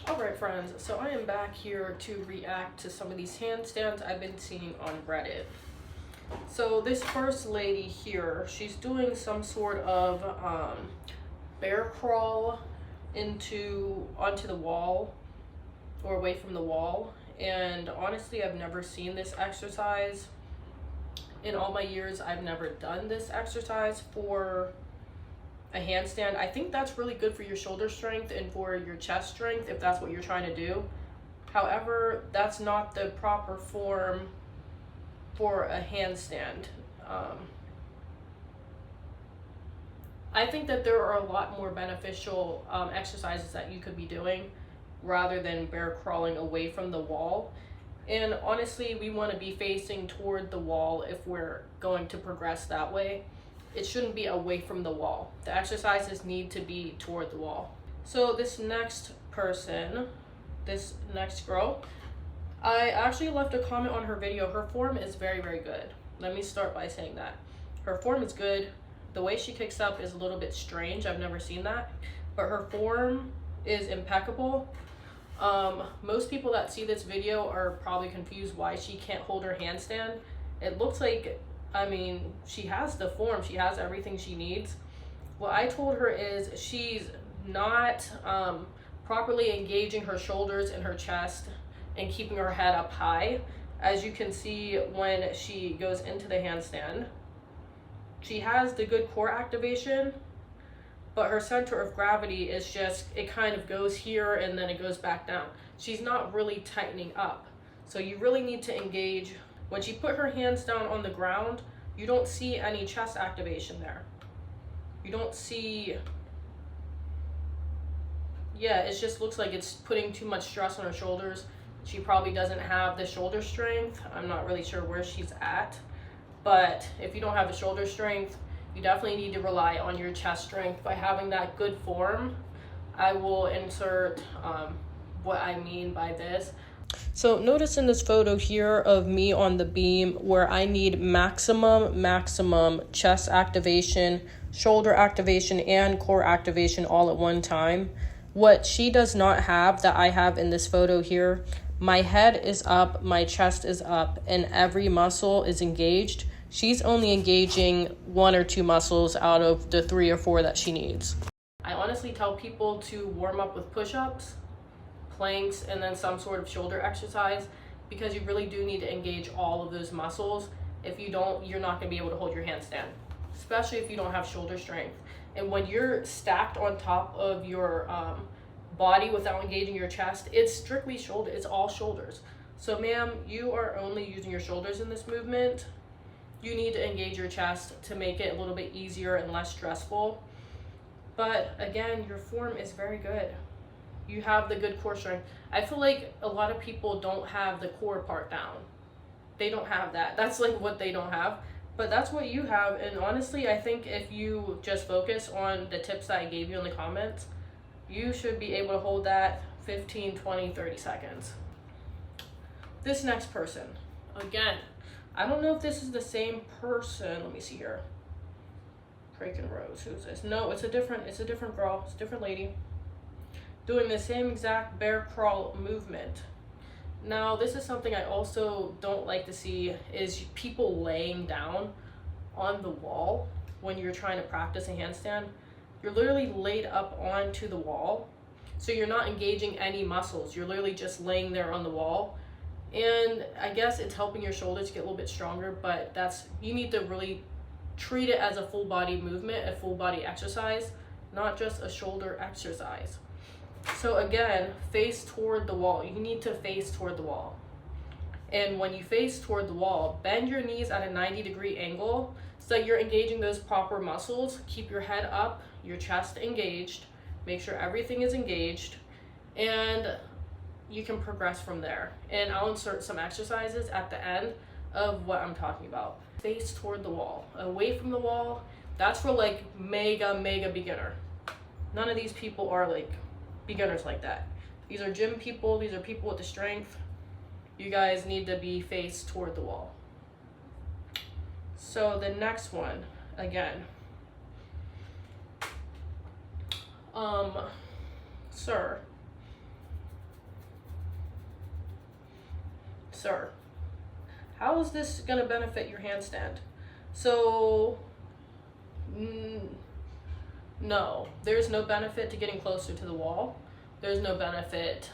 Alright friends, so I am back here to react to some of these handstands I've been seeing on Reddit. So this first lady here, she's doing some sort of bear crawl onto the wall or away from the wall. And honestly, I've never seen this exercise. In all my years, I've never done this exercise for a handstand. I think that's really good for your shoulder strength and for your chest strength if that's what you're trying to do. However, that's not the proper form for a handstand. I think that there are a lot more beneficial exercises that you could be doing rather than bear crawling away from the wall. And honestly, we want to be facing toward the wall if we're going to progress that way. It shouldn't be away from the wall. The exercises need to be toward the wall. So this next person, this next girl, I actually left a comment on her video. Her form is very, very good. Let me start by saying that. Her form is good. The way she kicks up is a little bit strange. I've never seen that. But her form is impeccable. Most people that see this video are probably confused why she can't hold her handstand. It looks like, I mean, she has the form, she has everything she needs. What I told her is she's not properly engaging her shoulders and her chest and keeping her head up high. As you can see when she goes into the handstand, she has the good core activation, but her center of gravity is just, it kind of goes here and then it goes back down. She's not really tightening up. So you really need to engage. When she put her hands down on the ground, you don't see any chest activation there. You don't see, yeah, it just looks like it's putting too much stress on her shoulders. She probably doesn't have the shoulder strength. I'm not really sure where she's at. But if you don't have the shoulder strength, you definitely need to rely on your chest strength by having that good form. I will insert what I mean by this. So notice in this photo here of me on the beam where I need maximum chest activation, shoulder activation, and core activation all at one time. What she does not have that I have in this photo here, my head is up, my chest is up, and every muscle is engaged. She's only engaging 1 or 2 muscles out of the 3 or 4 that she needs. I honestly tell people to warm up with push-ups, planks, and then some sort of shoulder exercise, because you really do need to engage all of those muscles. If you don't, you're not going to be able to hold your handstand, especially if you don't have shoulder strength. And when you're stacked on top of your body without engaging your chest, it's strictly shoulder, it's all shoulders. So ma'am, you are only using your shoulders in this movement. You need to engage your chest to make it a little bit easier and less stressful. But again, your form is very good. You have the good core strength. I feel like a lot of people don't have the core part down. They don't have that. That's like what they don't have. But that's what you have. And honestly, I think if you just focus on the tips that I gave you in the comments, you should be able to hold that 15, 20, 30 seconds. This next person, again, I don't know if this is the same person. Let me see here. Drake and Rose, who's this? No, it's a different girl. It's a different lady doing the same exact bear crawl movement. Now, this is something I also don't like to see, is people laying down on the wall when you're trying to practice a handstand. You're literally laid up onto the wall, so you're not engaging any muscles. You're literally just laying there on the wall. And I guess it's helping your shoulders get a little bit stronger, but you need to really treat it as a full body movement, a full body exercise, not just a shoulder exercise. So again, face toward the wall. You need to face toward the wall. And when you face toward the wall, bend your knees at a 90-degree angle so that you're engaging those proper muscles. Keep your head up, your chest engaged. Make sure everything is engaged. And you can progress from there. And I'll insert some exercises at the end of what I'm talking about. Face toward the wall. Away from the wall, that's for like mega beginner. None of these people are like beginners like that. These are gym people. These are people with the strength. You guys need to be faced toward the wall. So the next one, again, sir, sir, how is this going to benefit your handstand? So, no, there's no benefit to getting closer to the wall. There's no benefit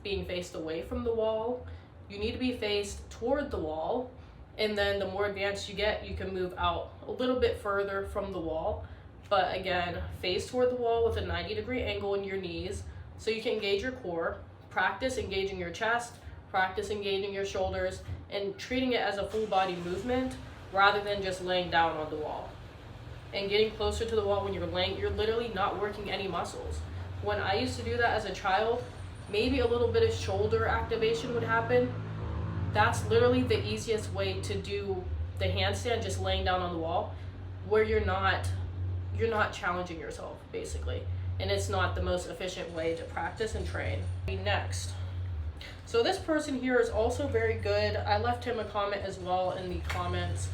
being faced away from the wall. You need to be faced toward the wall, and then the more advanced you get, you can move out a little bit further from the wall. But again, face toward the wall with a 90-degree angle in your knees so you can engage your core. Practice engaging your chest, practice engaging your shoulders, and treating it as a full body movement rather than just laying down on the wall. And getting closer to the wall when you're laying, you're literally not working any muscles. When I used to do that as a child, maybe a little bit of shoulder activation would happen. That's literally the easiest way to do the handstand, just laying down on the wall, where you're not challenging yourself, basically. And it's not the most efficient way to practice and train. Next. So this person here is also very good. I left him a comment as well in the comments.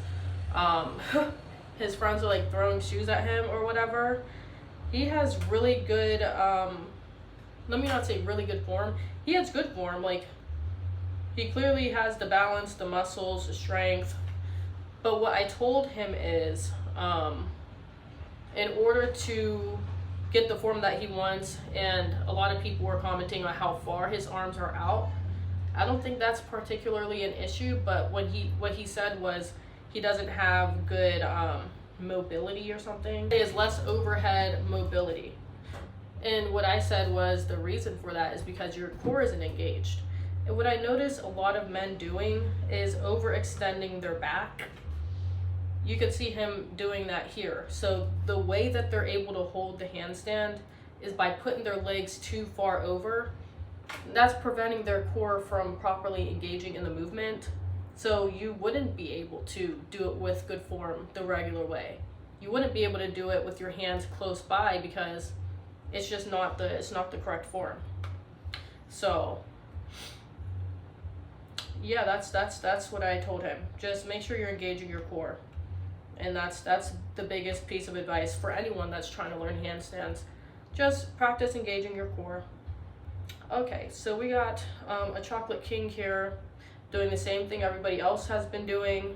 His friends are like throwing shoes at him or whatever. He has really good, let me not say really good form. He has good form. Like, he clearly has the balance, the muscles, the strength. But what I told him is, in order to get the form that he wants, and a lot of people were commenting on how far his arms are out. I don't think that's particularly an issue, but what he said was he doesn't have good mobility or something. He has less overhead mobility. And what I said was the reason for that is because your core isn't engaged. And what I notice a lot of men doing is overextending their back. You can see him doing that here. So the way that they're able to hold the handstand is by putting their legs too far over. That's preventing their core from properly engaging in the movement. So you wouldn't be able to do it with good form the regular way. You wouldn't be able to do it with your hands close by because it's just not the correct form. So yeah, that's what I told him. Just make sure you're engaging your core. And that's the biggest piece of advice for anyone that's trying to learn handstands. Just practice engaging your core. Okay, so we got a chocolate king here doing the same thing everybody else has been doing.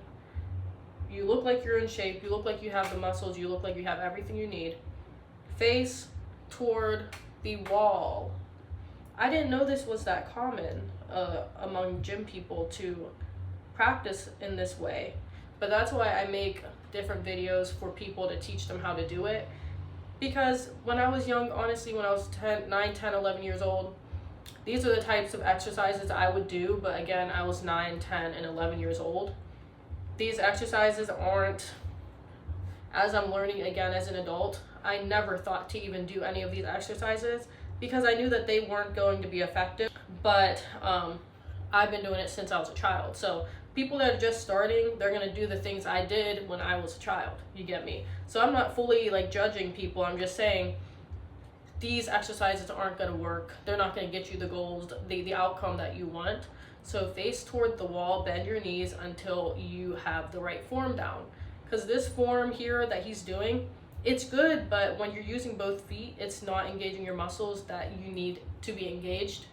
You look like you're in shape, you look like you have the muscles, you look like you have everything you need. Face toward the wall. I didn't know this was that common among gym people to practice in this way, but that's why I make different videos for people to teach them how to do it. Because when I was young, honestly, when I was 9, 10, 11 years old, these are the types of exercises I would do, but again, I was 9, 10, and 11 years old. These exercises aren't, as I'm learning again as an adult, I never thought to even do any of these exercises because I knew that they weren't going to be effective, but I've been doing it since I was a child. So people that are just starting, they're gonna do the things I did when I was a child, you get me? So I'm not fully like judging people, I'm just saying these exercises aren't gonna work. They're not gonna get you the goals, the outcome that you want. So face toward the wall, bend your knees until you have the right form down. Because this form here that he's doing, it's good, but when you're using both feet, it's not engaging your muscles that you need to be engaged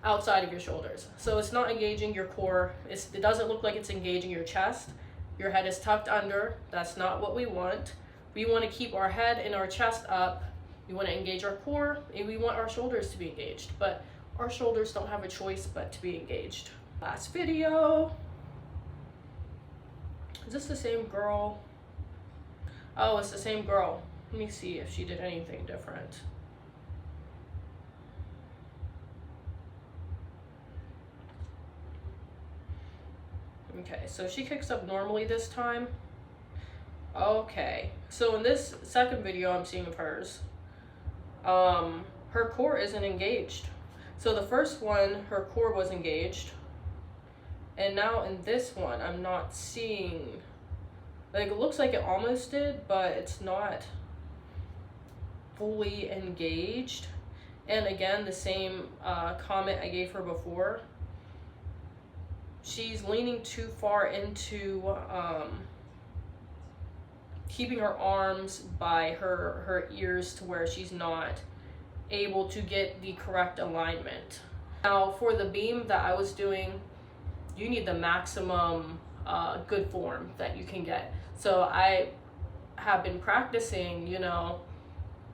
outside of your shoulders. So it's not engaging your core. It doesn't look like it's engaging your chest. Your head is tucked under. That's not what we want. We want to keep our head and our chest up. We want to engage our core, and we want our shoulders to be engaged, but our shoulders don't have a choice but to be engaged. Last video. Is this the same girl? Oh, it's the same girl. Let me see if she did anything different. Okay, so she kicks up normally this time. Okay, so in this second video I'm seeing of hers, her core isn't engaged. So the first one, her core was engaged. And now in this one, I'm not seeing, like it looks like it almost did, but it's not fully engaged. And again, the same comment I gave her before. She's leaning too far into keeping her arms by her ears to where she's not able to get the correct alignment. Now for the beam that I was doing, you need the maximum good form that you can get. So I have been practicing, you know,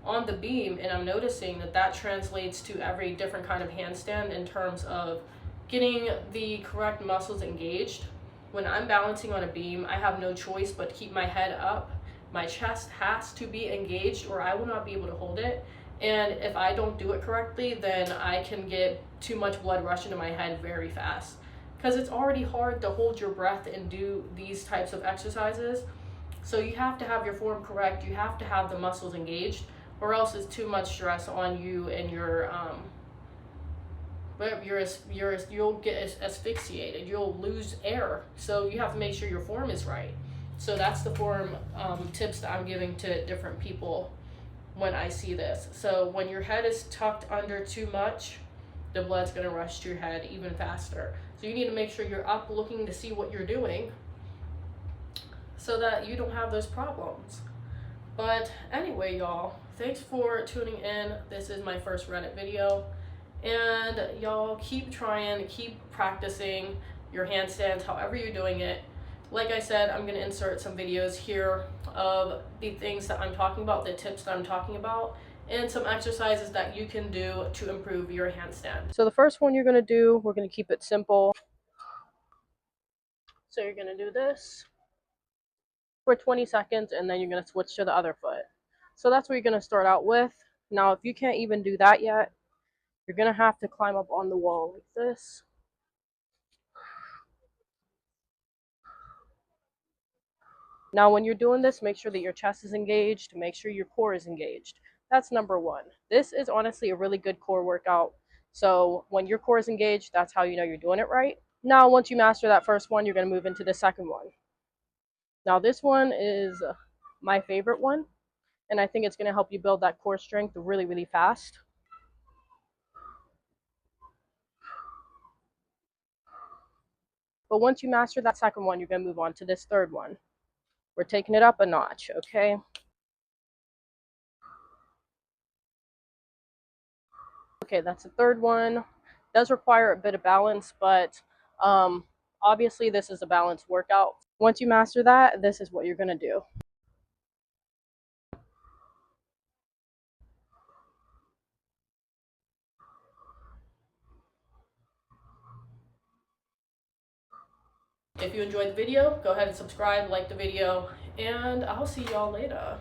on the beam, and I'm noticing that that translates to every different kind of handstand in terms of getting the correct muscles engaged. When I'm balancing on a beam, I have no choice but keep my head up. My chest has to be engaged or I will not be able to hold it. And if I don't do it correctly, then I can get too much blood rush into my head very fast. Because it's already hard to hold your breath and do these types of exercises. So you have to have your form correct, you have to have the muscles engaged, or else it's too much stress on you and you'll get asphyxiated, you'll lose air. So you have to make sure your form is right. So that's the form tips that I'm giving to different people when I see this. So when your head is tucked under too much, the blood's gonna rush to your head even faster. So you need to make sure you're up looking to see what you're doing so that you don't have those problems. But anyway, y'all, thanks for tuning in. This is my first Reddit video. And y'all keep trying, keep practicing your handstands, however you're doing it. Like I said, I'm gonna insert some videos here of the things that I'm talking about, the tips that I'm talking about, and some exercises that you can do to improve your handstand. So the first one you're gonna do, we're gonna keep it simple. So you're gonna do this for 20 seconds, and then you're gonna switch to the other foot. So that's what you're gonna start out with. Now, if you can't even do that yet, you're gonna have to climb up on the wall like this. Now, when you're doing this, make sure that your chest is engaged, make sure your core is engaged. That's number one. This is honestly a really good core workout. So when your core is engaged, that's how you know you're doing it right. Now, once you master that first one, you're gonna move into the second one. Now, this one is my favorite one, and I think it's gonna help you build that core strength really, really fast. But once you master that second one, you're gonna move on to this third one. We're taking it up a notch, okay? Okay, that's the third one. It does require a bit of balance, but obviously this is a balanced workout. Once you master that, this is what you're gonna do. If you enjoyed the video, go ahead and subscribe, like the video, and I'll see y'all later.